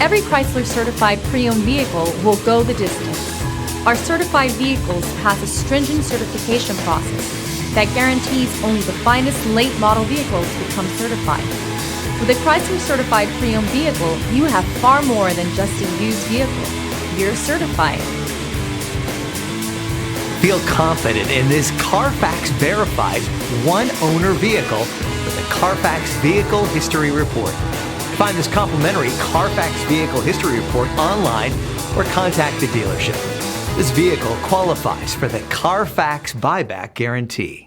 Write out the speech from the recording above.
Every Chrysler certified pre-owned vehicle will go the distance. Our certified vehicles pass a stringent certification process that guarantees only the finest late model vehicles become certified. With a Chrysler certified pre-owned vehicle, you have far more than just a used vehicle. You're certified. Feel confident in this Carfax verified one-owner vehicle with a Carfax Vehicle History Report. Find this complimentary Carfax Vehicle History Report online or contact the dealership. This vehicle qualifies for the Carfax Buyback Guarantee.